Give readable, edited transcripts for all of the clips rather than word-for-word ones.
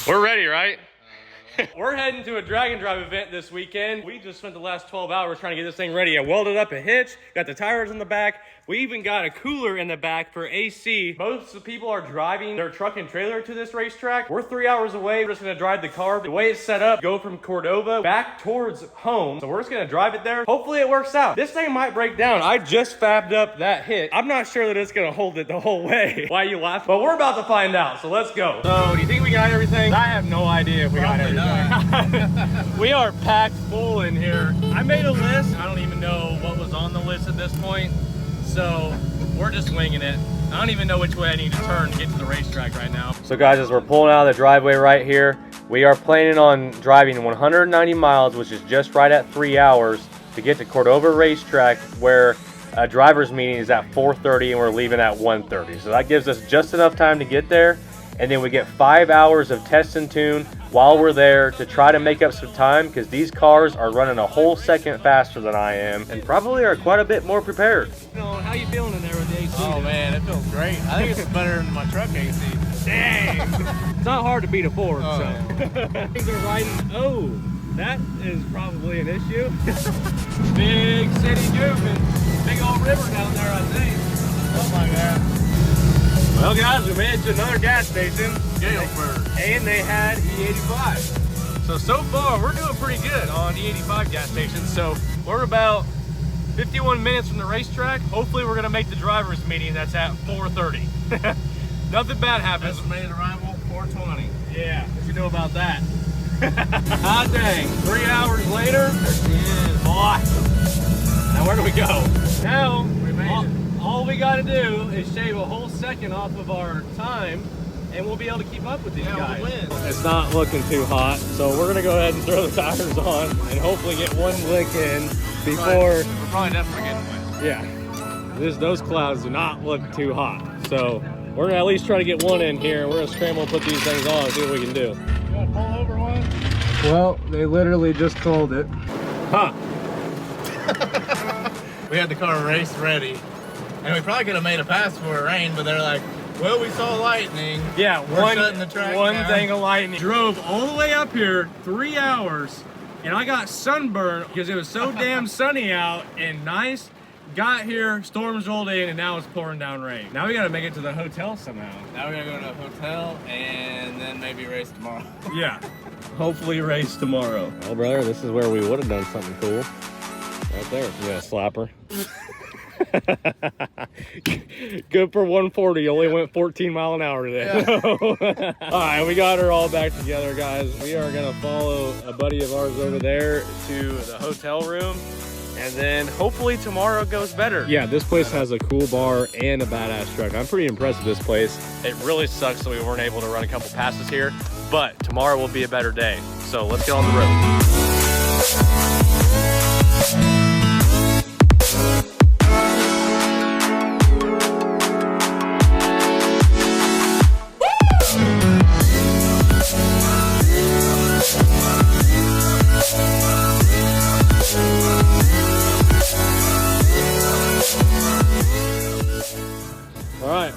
We're ready, right? We're heading to a drag and drive event this weekend. We just spent the last 12 hours trying to get this thing ready. I welded up a hitch, got the tires in the back. We even got a cooler in the back for AC. Most of the people are driving their truck and trailer to this racetrack. We're 3 hours away. We're just gonna drive the car. The way it's set up, go from Cordova back towards home. So we're just gonna drive it there. Hopefully it works out. This thing might break down. I just fabbed up that hitch. I'm not sure that it's gonna hold it the whole way. Why you laugh? But we're about to find out, so let's go. So do you think we got everything? I have no idea if we got everything. We are packed full in here. I made a list. I don't even know what was on the list at this point. So we're just winging it. I don't even know which way I need to turn to get to the racetrack right now. So guys, as we're pulling out of the driveway right here, we are planning on driving 190 miles, which is just right at 3 hours, to get to Cordova Racetrack, where a driver's meeting is at 4:30 and we're leaving at 1:30. So that gives us just enough time to get there. And then we get 5 hours of test and tune while we're there to try to make up some time, because these cars are running a whole second faster than I am and probably are quite a bit more prepared. How you feeling in there with the AC? Oh man, it feels great. I think it's better than my truck AC. Dang! It's not hard to beat a Ford, so. Things are riding. Oh, that is probably an issue. Big city goofing. Big old river down there, I think. Something like that. Well guys, we made it to another gas station. Galesburg. And they had E85. So far, we're doing pretty good on E85 gas stations. So we're about 51 minutes from the racetrack. Hopefully we're gonna make the driver's meeting that's at 4:30. Nothing bad happens. Estimated arrival, 4:20. Yeah, what you know about that? Hot dang, 3 hours later, boy. Now where do we go? Now, We made it. all we gotta do is shave a whole second off of our time, and we'll be able to keep up with these guys. We'll win. It's not looking too hot, so we're gonna go ahead and throw the tires on and hopefully get one lick in before. We're probably definitely getting wet. Yeah, those clouds do not look too hot, so we're gonna at least try to get one in here. We're gonna scramble and put these things on and see what we can do. You wanna pull over one? Well, they literally just called it. Huh. We had the car race ready, and we probably could have made a pass before it rained, but they're like, well, we saw lightning. Yeah, We're shutting the track one down. thing of lightning. Drove all the way up here, 3 hours, and I got sunburned because it was so damn sunny out and nice. Got here, storms rolled in, and now it's pouring down rain. Now we gotta make it to the hotel somehow. Now we gotta go to a hotel and then maybe race tomorrow. Yeah, hopefully race tomorrow. Well, brother, this is where we would have done something cool. Right there. Yeah, slapper. Good for 140. Only went 14 mile an hour today. Yeah. All right, we got her all back together, guys. We are gonna follow a buddy of ours over there to the hotel room, and then hopefully tomorrow goes better. Yeah, this place has a cool bar and a badass truck. I'm pretty impressed with this place. It really sucks that we weren't able to run a couple passes here, but tomorrow will be a better day. So let's get on the road.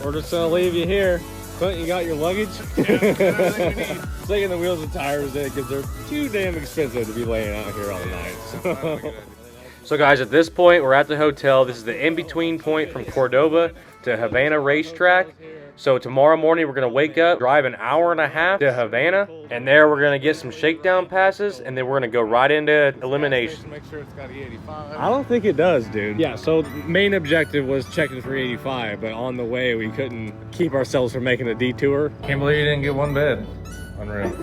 We're just gonna leave you here. Clint, you got your luggage? Yeah, everything we need. Taking the wheels and tires in because they're too damn expensive to be laying out here all night. So guys, at this point, we're at the hotel. This is the in-between point from Cordova to Havana Racetrack. So tomorrow morning, we're gonna wake up, drive an hour and a half to Havana, and there we're gonna get some shakedown passes, and then we're gonna go right into elimination. Make sure it's got E85. I don't think it does, dude. Yeah, so main objective was checking for 85, but on the way, we couldn't keep ourselves from making a detour. Can't believe you didn't get one bed. Unreal.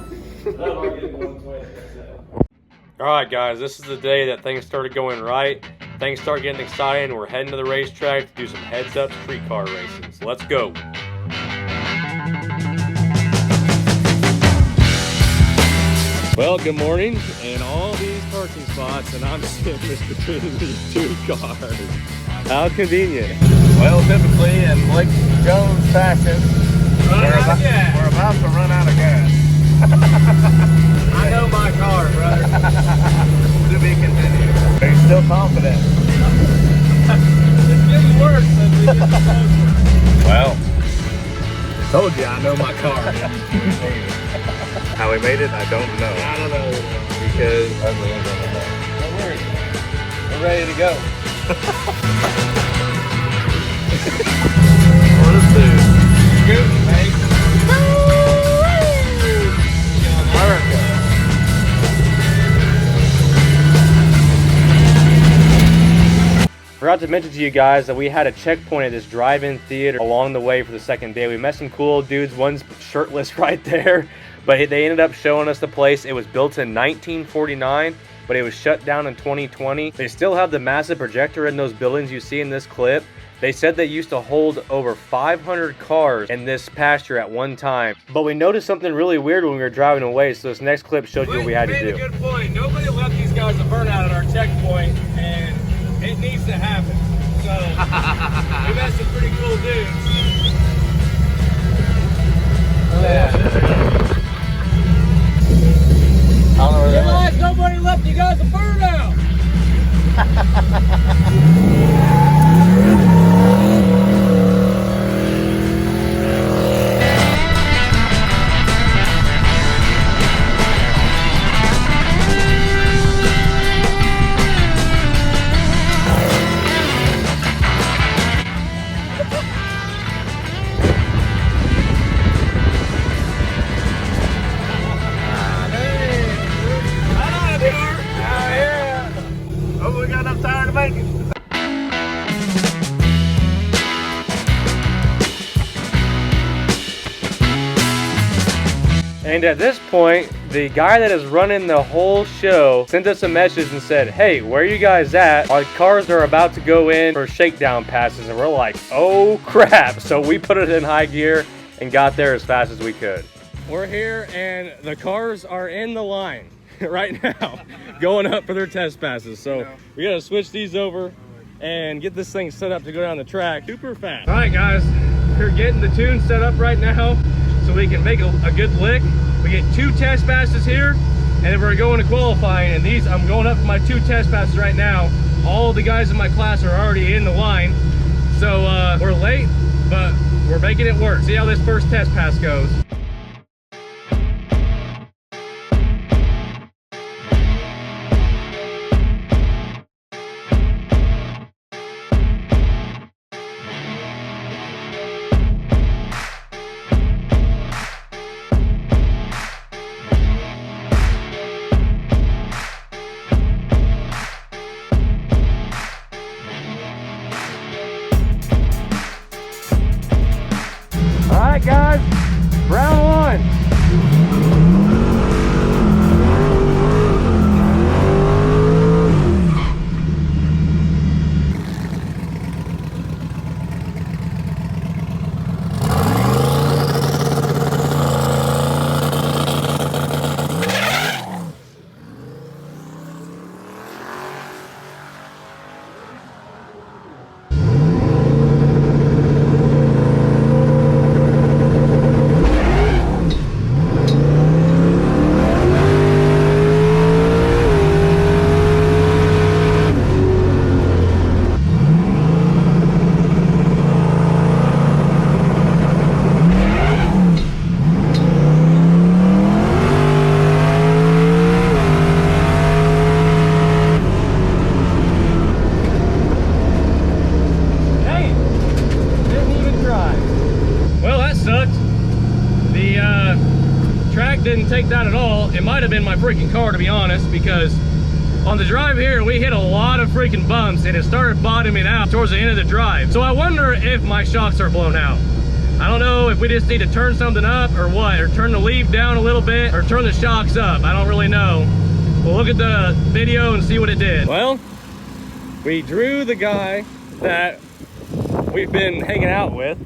All right, guys, this is the day that things started going right. Things start getting exciting. We're heading to the racetrack to do some heads-up street car racing. So let's go. Well, good morning, and all these parking spots, and I'm sitting between these two cars. How convenient. Well, typically in Blake Jones fashion, we're about to run out of gas. I know my car, brother. To be continued. Are you still confident? It's getting worse as we get closer. Well, Told you I know my car. How we made it, I don't know. I don't know. Because Don't worry. We're ready to go. what is this? Good, mate. America. Forgot to mention to you guys that we had a checkpoint at this drive-in theater along the way for the second day. We met some cool dudes. One's shirtless right there, but they ended up showing us the place. It was built in 1949, but it was shut down in 2020. They still have the massive projector in those buildings you see in this clip. They said they used to hold over 500 cars in this pasture at one time. But we noticed something really weird when we were driving away, so this next clip showed you what we had to do. You made a good point. Nobody left these guys a burnout at our checkpoint, and it needs to happen. So we met some pretty cool dudes. Yeah. I don't know where they're at. Nobody left you guys a burnout. And at this point, the guy that is running the whole show sent us a message and said, hey, where are you guys at? Our cars are about to go in for shakedown passes. And we're like, oh crap. So we put it in high gear and got there as fast as we could. We're here and the cars are in the line right now, going up for their test passes. So we gotta switch these over and get this thing set up to go down the track super fast. All right, guys, we're getting the tune set up right now so we can make a good lick. We get 2 test passes here, and then we're going to qualifying. And these, I'm going up for my 2 test passes right now. All the guys in my class are already in the line. So we're late, but we're making it work. See how this first test pass goes. All right, guys, round 1. Didn't take that at all. It might have been my freaking car, to be honest, because on the drive here we hit a lot of freaking bumps and it started bottoming out towards the end of the drive. So I wonder if my shocks are blown out. I don't know if we just need to turn something up or what, or turn the leaf down a little bit or turn the shocks up. I don't really know. We'll look at the video and see what it did. Well, we drew the guy that we've been hanging out with,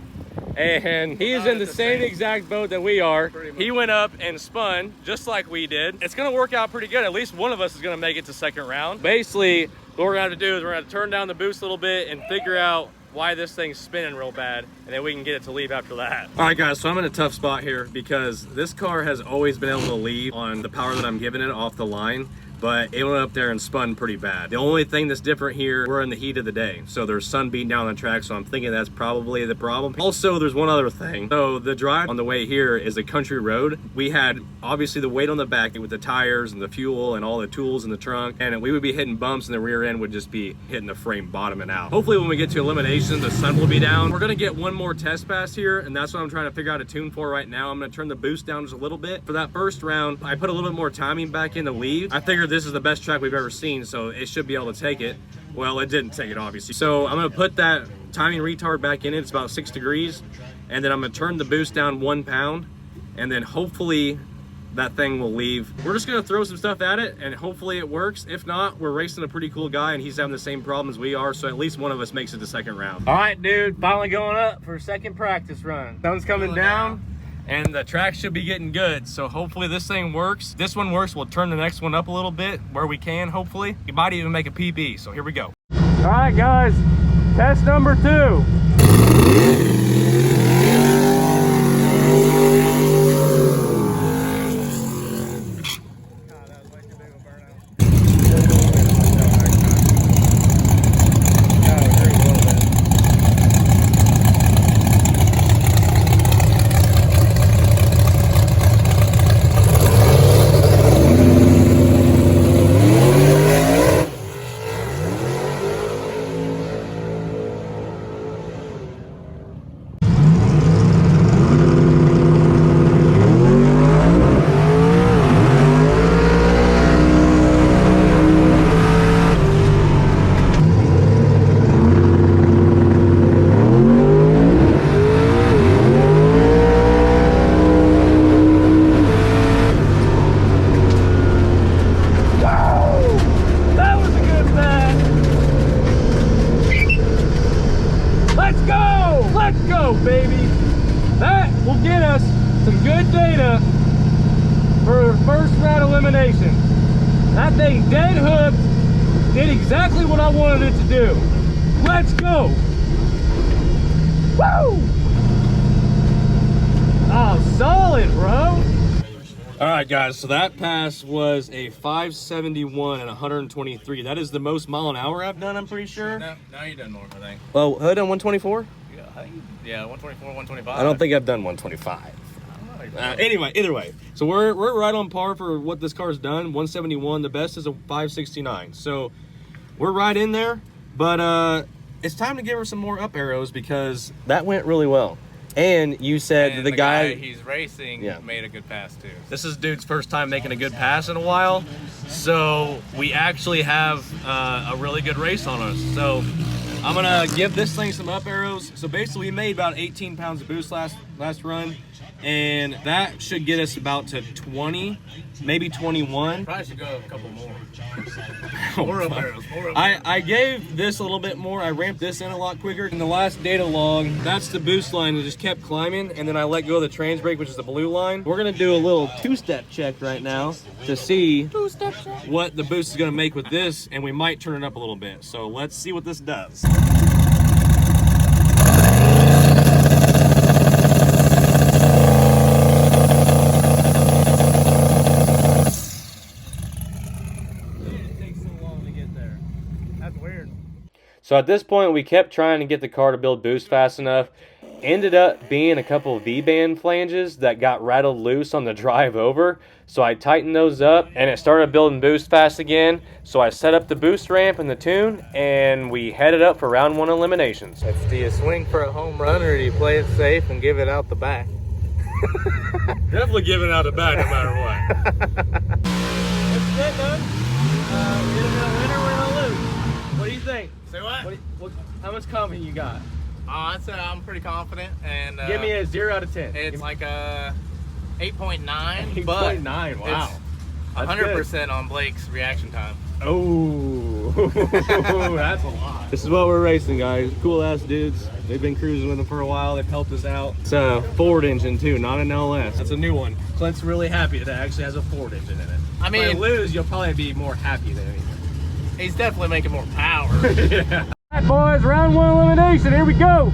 and he's in the same exact boat that we are. He went up and spun just like we did. It's gonna work out pretty good. At least one of us is gonna make it to second round. Basically, what we're gonna have to do is we're gonna turn down the boost a little bit and figure out why this thing's spinning real bad, and then we can get it to leave after that. All right, guys, so I'm in a tough spot here because this car has always been able to leave on the power that I'm giving it off the line. but it went up there and spun pretty bad. The only thing that's different here, we're in the heat of the day, so there's sun beating down on the track, so I'm thinking that's probably the problem. Also, there's one other thing. So the drive on the way here is a country road. We had obviously the weight on the back with the tires and the fuel and all the tools in the trunk, and we would be hitting bumps and the rear end would just be hitting the frame bottoming out. Hopefully when we get to elimination, the sun will be down. We're gonna get one more test pass here, and that's what I'm trying to figure out a tune for right now. I'm gonna turn the boost down just a little bit. For that first round, I put a little bit more timing back in to leave. I figured this is the best track we've ever seen, so it should be able to take it. Well, it didn't take it, obviously. So I'm gonna put that timing retard back in it. It's about 6 degrees. And then I'm gonna turn the boost down 1 pound. And then hopefully that thing will leave. We're just gonna throw some stuff at it and hopefully it works. If not, we're racing a pretty cool guy and he's having the same problem as we are, so at least one of us makes it to second round. All right, dude, finally going up for a second practice run. Sun's coming down and the track should be getting good, so hopefully this thing works. This one works, we'll turn the next one up a little bit where we can, hopefully. You might even make a PB, so here we go. All right, guys, test number 2. Baby, that will get us some good data for first round elimination. That thing dead hooked, did exactly what I wanted it to do. Let's go. Woo! Oh, solid, bro. All right, guys, so that pass was a 571 and 123. That is the most mile an hour I've done, I'm pretty sure. No, you done more, I think. Well, hood on 124? Yeah, 124, 125. I don't think I've done 125. Anyway, either way, so we're right on par for what this car's done. 171. The best is a 569. So we're right in there. But it's time to give her some more up arrows because that went really well. And you said and the guy he's racing made a good pass too. This is dude's first time making a good pass in a while. So we actually have a really good race on us. So I'm gonna give this thing some up arrows. So basically we made about 18 pounds of boost last run, and that should get us about to 20, maybe 21. Probably should go a couple more. More up arrows, more up arrows. I gave this a little bit more. I ramped this in a lot quicker. In the last data log, that's the boost line that just kept climbing, and then I let go of the trans brake, which is the blue line. We're gonna do a little two-step check right now to see what the boost is gonna make with this, and we might turn it up a little bit. So let's see what this does. So at this point, we kept trying to get the car to build boost fast enough. Ended up being a couple of V-band flanges that got rattled loose on the drive over. So I tightened those up and it started building boost fast again. So I set up the boost ramp and the tune and we headed up for round 1 eliminations. Do you swing for a home run or do you play it safe and give it out the back? Definitely giving out the back no matter what. That's it, man. We're either gonna win or we're gonna lose. What do you think? Say what? How much confidence you got? I'd say I'm pretty confident. And give me a 0 out of 10. It's like a 8.9. 8.9. Wow. It's 100% on Blake's reaction time. Oh, that's a lot. This is what we're racing, guys. Cool ass dudes. They've been cruising with them for a while. They've helped us out. It's a Ford engine too, not an LS. That's a new one. Clint's really happy that it actually has a Ford engine in it. I mean, if I lose, you'll probably be more happy than anything. He's definitely making more power. Yeah. All right, boys, round 1 elimination. Here we go.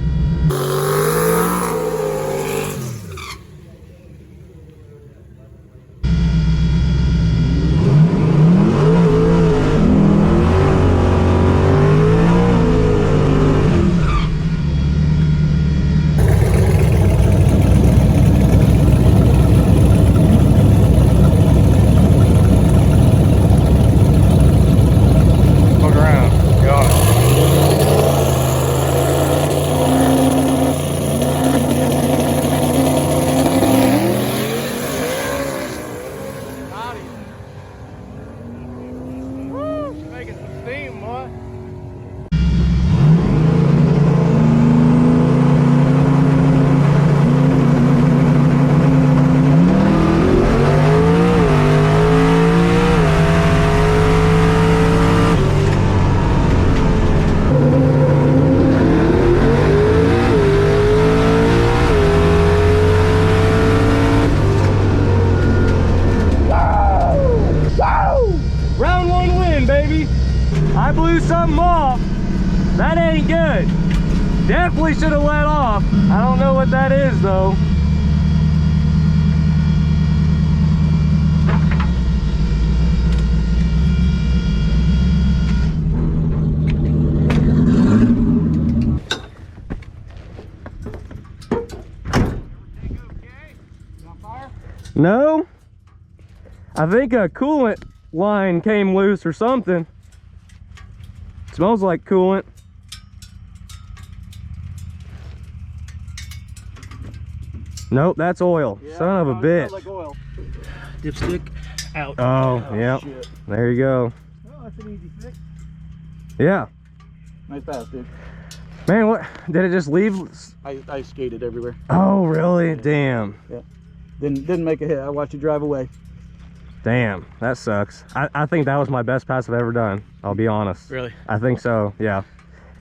I blew something off. That ain't good. Definitely should have let off. I don't know what that is though. No, I think a coolant line came loose or something. Smells like coolant. Nope, that's oil. Yeah, son of a bitch. Like oil. Dipstick out. Oh, yeah. Shit. There you go. Well, that's an easy fix. Yeah. Nice pass, dude. Man, what? Did it just leave? I skated everywhere. Oh, really? Damn. Yeah. Didn't make a hit. I watched you drive away. Damn, that sucks. I think that was my best pass I've ever done. I'll be honest. Really? I think so, yeah.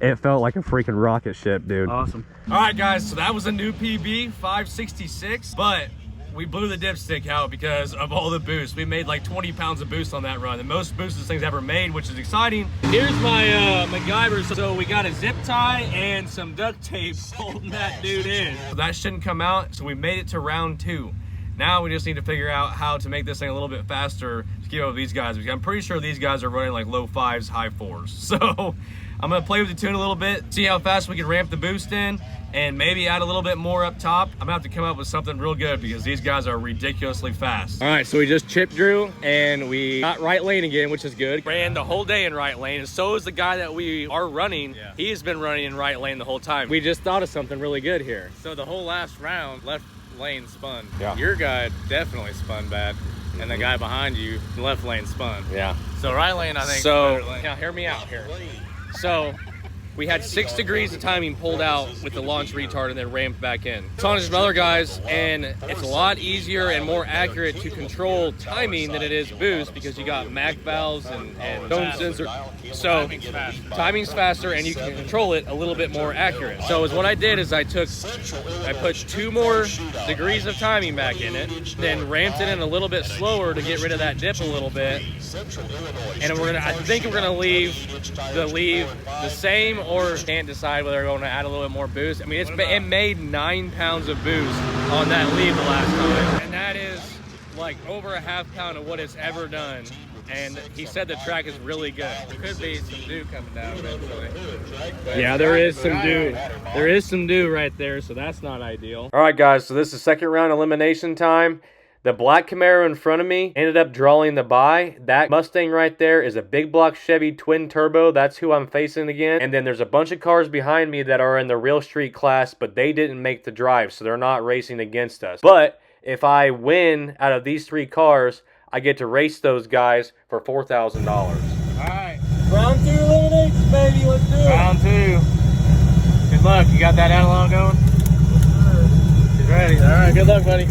It felt like a freaking rocket ship, dude. Awesome. All right, guys, so that was a new PB, 566, but we blew the dipstick out because of all the boost. We made like 20 pounds of boost on that run, the most boost this thing's ever made, which is exciting. Here's my MacGyver. So we got a zip tie and some duct tape holding that dude in. So that shouldn't come out, so we made it to round 2. Now we just need to figure out how to make this thing a little bit faster to keep up with these guys, because I'm pretty sure these guys are running like low 5s, high 4s. So I'm gonna play with the tune a little bit, see how fast we can ramp the boost in, and maybe add a little bit more up top. I'm gonna have to come up with something real good because these guys are ridiculously fast. All right, so we just chip drew and we got right lane again, which is good. Ran the whole day in right lane, and so is the guy that we are running. Yeah. He's been running in right lane the whole time. We just thought of something really good here. So the whole last round, left lane spun. Yeah. Your guy definitely spun bad, and the guy behind you, left lane spun. Yeah. So right lane, I think. So, better lane. now hear me out here. So, we had 6 degrees of timing pulled out with the launch retard and then ramped back in. It's on some other guys, and it's a lot easier and more accurate to control timing than it is boost because you got mag valves and dome sensor. So, timing's faster and you can control it a little bit more accurate. So, is what I did is I put 2 more degrees of timing back in it, then ramped it in a little bit slower to get rid of that dip a little bit. And I think we're gonna leave the same, or can't decide whether we're going to add a little bit more boost. I mean, it made 9 pounds of boost on that leave the last time, and that is like over a ½ pound of what it's ever done. And he said the track is really good. There could be some dew coming down eventually. Yeah, there is some dew. There is some dew right there, so that's not ideal. All right, guys, so this is second round elimination time. The black Camaro in front of me ended up drawing the bye. That Mustang right there is a big block Chevy twin turbo. That's who I'm facing again. And then there's a bunch of cars behind me that are in the real street class, but they didn't make the drive, so they're not racing against us. But if I win out of these 3 cars, I get to race those guys for $4,000. All right. Round 2 eliminates, baby. Let's do it. Round 2. Good luck. You got that analog going? He's ready. All right. Good luck, buddy.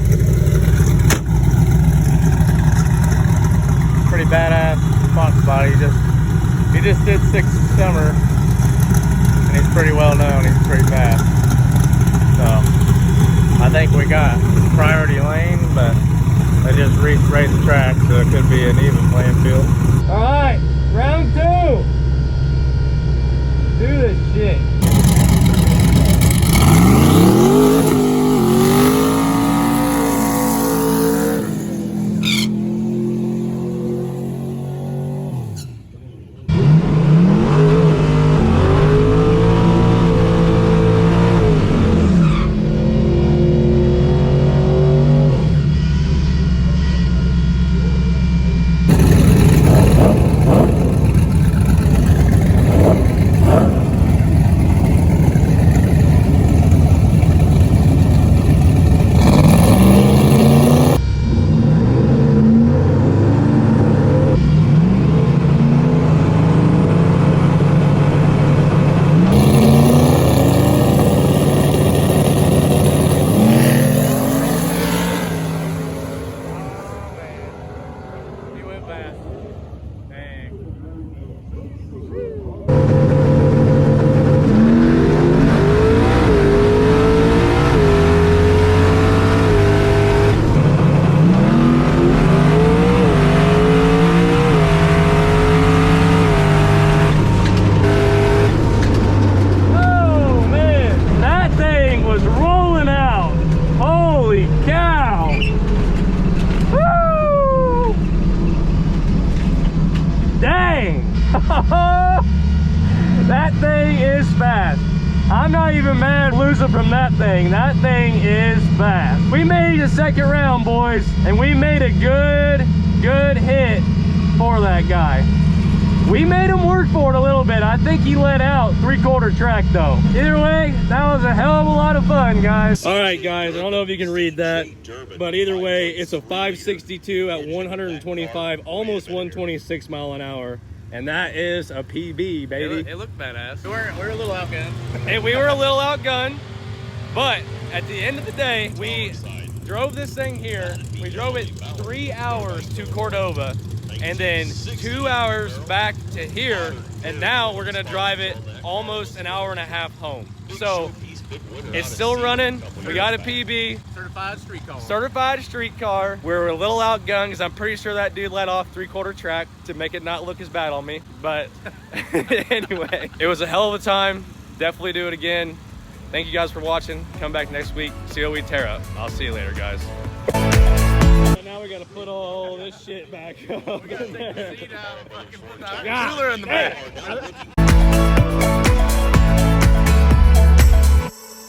Pretty badass box body. He just did 6 summer, and he's pretty well known. He's pretty fast. So I think we got priority lane, but they just reached track, so it could be an even playing field. All right, round 2. Do this shit. That thing is fast. I'm not even mad losing from that thing. That thing is fast. We made the second round, boys, and we made a good hit for that guy. We made him work for it a little bit. I think he let out 3/4 track though. Either way, that was a hell of a lot of fun, guys. All right, guys, I don't know if you can read that, but either way, it's a 562 at 125, almost 126 mile an hour. And that is a PB, baby. It looked badass. We were a little outgunned. And we were a little outgunned, but at the end of the day, we drove this thing here. We drove it 3 hours to Cordova, and then 2 hours back to here, and now we're gonna drive it almost an hour and a half home. So it's still running. We got a PB. Certified street car. Certified street car. We were a little outgunned because I'm pretty sure that dude let off 3/4 track to make it not look as bad on me. But anyway, it was a hell of a time. Definitely do it again. Thank you guys for watching. Come back next week. See what we tear up. I'll see you later, guys. Now we gotta put all this shit back up. Cooler in the back.